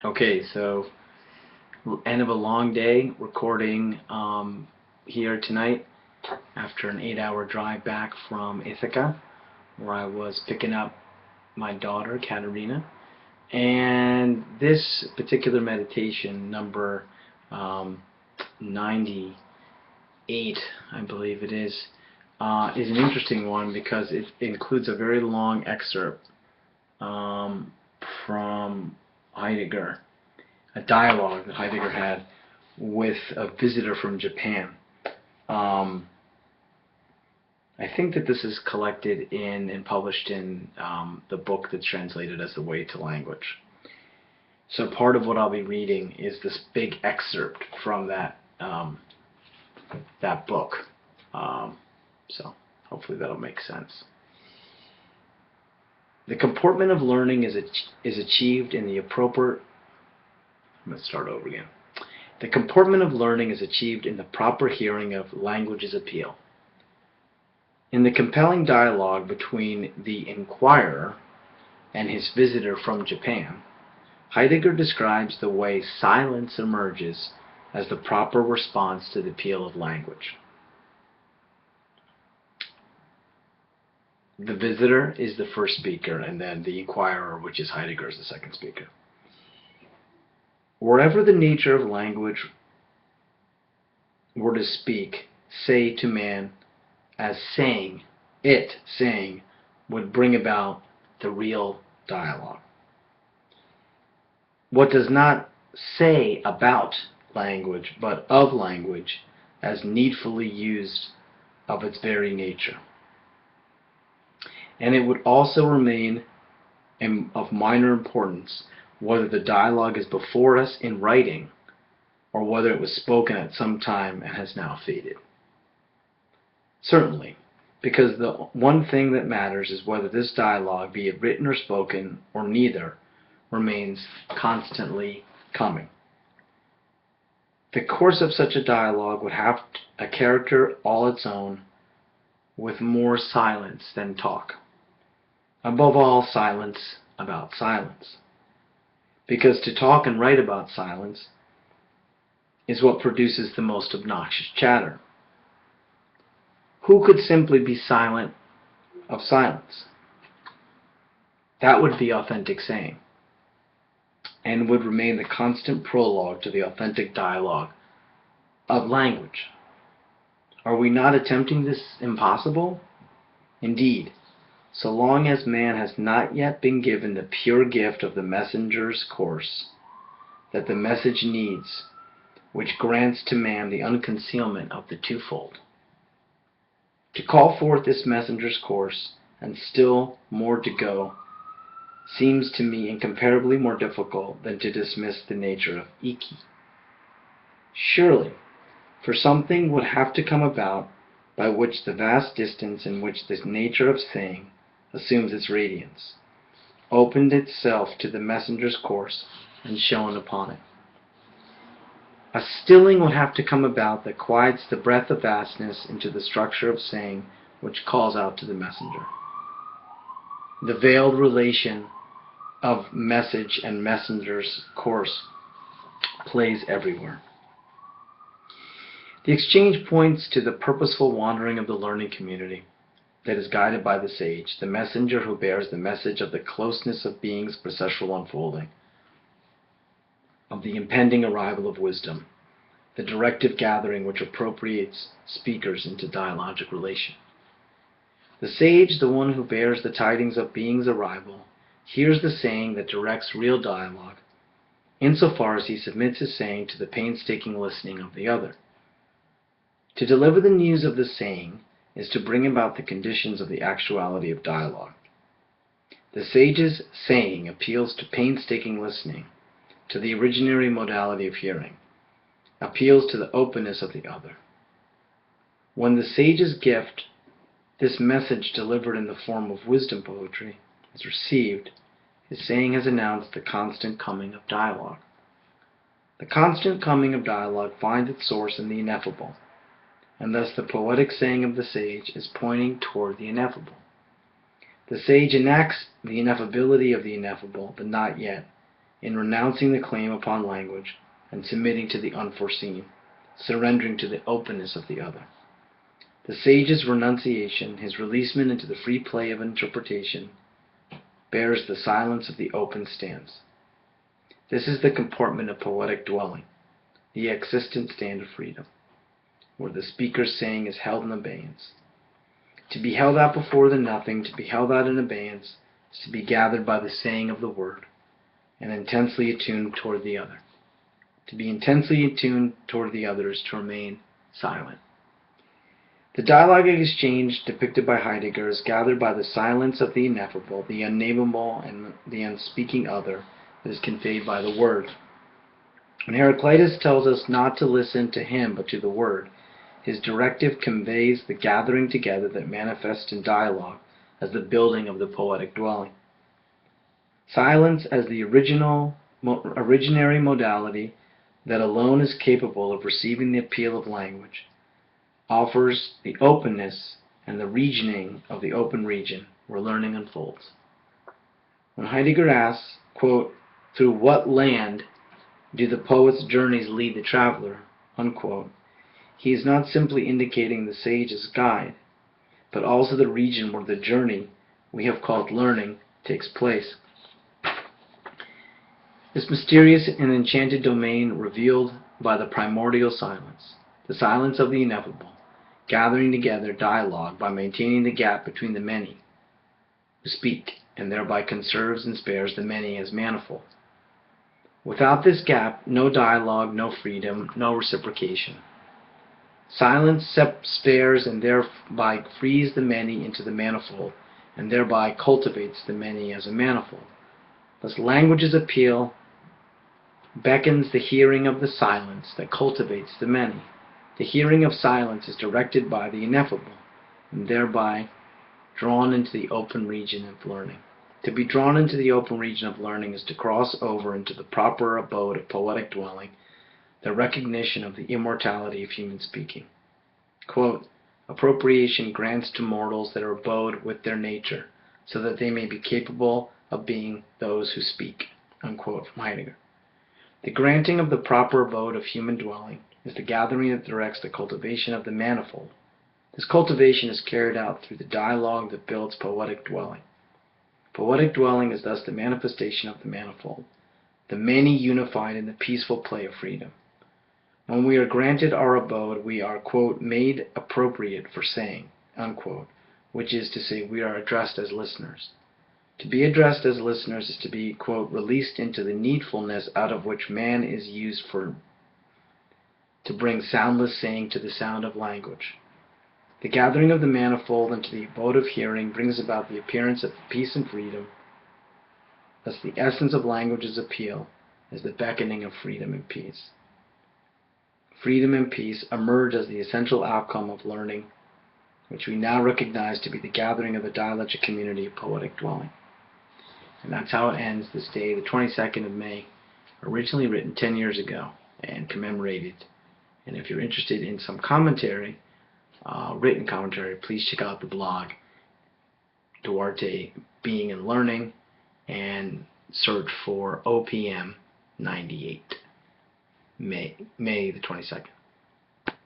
Okay, so end of a long day recording here tonight after an 8-hour drive back from Ithaca, where I was picking up my daughter, Katerina. And this particular meditation, number 98, I believe it is an interesting one because it includes a very long excerpt um, from Heidegger, a dialogue that Heidegger had with a visitor from Japan. Um, I think that this is collected in and published in the book that's translated as The Way to Language. So part of what I'll be reading is this big excerpt from that book. So hopefully that'll make sense. The comportment of learning is achieved in the appropriate. I'm going to start over again. The comportment of learning is achieved in the proper hearing of language's appeal. In the compelling dialogue between the inquirer and his visitor from Japan, Heidegger describes the way silence emerges as the proper response to the appeal of language. The visitor is the first speaker, and then the inquirer, which is Heidegger, is the second speaker. Wherever the nature of language were to speak, say to man, as saying, would bring about the real dialogue. What does not say about language, but of language, as needfully used of its very nature. And it would also remain of minor importance whether the dialogue is before us in writing or whether it was spoken at some time and has now faded. Certainly, because the one thing that matters is whether this dialogue, be it written or spoken, or neither, remains constantly coming. The course of such a dialogue would have a character all its own, with more silence than talk. Above all, silence about silence. Because to talk and write about silence is what produces the most obnoxious chatter. Who could simply be silent of silence? That would be authentic saying, and would remain the constant prologue to the authentic dialogue of language. Are we not attempting this impossible? Indeed, so long as man has not yet been given the pure gift of the messenger's course that the message needs, which grants to man the unconcealment of the twofold. To call forth this messenger's course, and still more to go, seems to me incomparably more difficult than to dismiss the nature of Iki. Surely, for something would have to come about by which the vast distance in which this nature of saying assumes its radiance, opened itself to the messenger's course and shone upon it. A stilling would have to come about that quiets the breath of vastness into the structure of saying which calls out to the messenger. The veiled relation of message and messenger's course plays everywhere. The exchange points to the purposeful wandering of the learning community that is guided by the sage, the messenger who bears the message of the closeness of being's processual unfolding, of the impending arrival of wisdom, the directive gathering which appropriates speakers into dialogic relation. The sage, the one who bears the tidings of being's arrival, hears the saying that directs real dialogue, insofar as he submits his saying to the painstaking listening of the other. To deliver the news of the saying is to bring about the conditions of the actuality of dialogue. The sage's saying appeals to painstaking listening, to the originary modality of hearing, appeals to the openness of the other. When the sage's gift, this message delivered in the form of wisdom poetry, is received, his saying has announced the constant coming of dialogue. The constant coming of dialogue finds its source in the ineffable, and thus the poetic saying of the sage is pointing toward the ineffable. The sage enacts the ineffability of the ineffable, the not yet, in renouncing the claim upon language and submitting to the unforeseen, surrendering to the openness of the other. The sage's renunciation, his releasement into the free play of interpretation, bears the silence of the open stance. This is the comportment of poetic dwelling, the existent stand of freedom, where the speaker's saying is held in abeyance. To be held out before the nothing, to be held out in abeyance, is to be gathered by the saying of the word, and intensely attuned toward the other. To be intensely attuned toward the other is to remain silent. The dialogic exchange depicted by Heidegger is gathered by the silence of the ineffable, the unnameable, and the unspeaking other that is conveyed by the word. When Heraclitus tells us not to listen to him but to the word, his directive conveys the gathering together that manifests in dialogue as the building of the poetic dwelling. Silence as the originary modality that alone is capable of receiving the appeal of language offers the openness and the regioning of the open region where learning unfolds. When Heidegger asks, quote, "Through what land do the poet's journeys lead the traveler?" unquote, he is not simply indicating the sage's guide, but also the region where the journey we have called learning takes place. This mysterious and enchanted domain revealed by the primordial silence, the silence of the ineffable, gathering together dialogue by maintaining the gap between the many who speak, and thereby conserves and spares the many as manifold. Without this gap, no dialogue, no freedom, no reciprocation. Silence spares and thereby frees the many into the manifold, and thereby cultivates the many as a manifold. Thus language's appeal beckons the hearing of the silence that cultivates the many. The hearing of silence is directed by the ineffable, and thereby drawn into the open region of learning. To be drawn into the open region of learning is to cross over into the proper abode of poetic dwelling, the recognition of the immortality of human speaking. Quote, "Appropriation grants to mortals their abode with their nature, so that they may be capable of being those who speak." Unquote, from Heidegger. The granting of the proper abode of human dwelling is the gathering that directs the cultivation of the manifold. This cultivation is carried out through the dialogue that builds poetic dwelling. Poetic dwelling is thus the manifestation of the manifold, the many unified in the peaceful play of freedom. When we are granted our abode, we are, quote, "made appropriate for saying," unquote, which is to say we are addressed as listeners. To be addressed as listeners is to be, quote, "released into the needfulness out of which man is used to bring soundless saying to the sound of language." The gathering of the manifold into the abode of hearing brings about the appearance of peace and freedom. Thus the essence of language's appeal is the beckoning of freedom and peace. Freedom and peace emerge as the essential outcome of learning, which we now recognize to be the gathering of the dialectic community of poetic dwelling. And that's how it ends this day, the 22nd of May, originally written 10 years ago and commemorated. And if you're interested in some commentary, written commentary, please check out the blog Duarte Being and Learning and search for OPM 98, May the 22nd.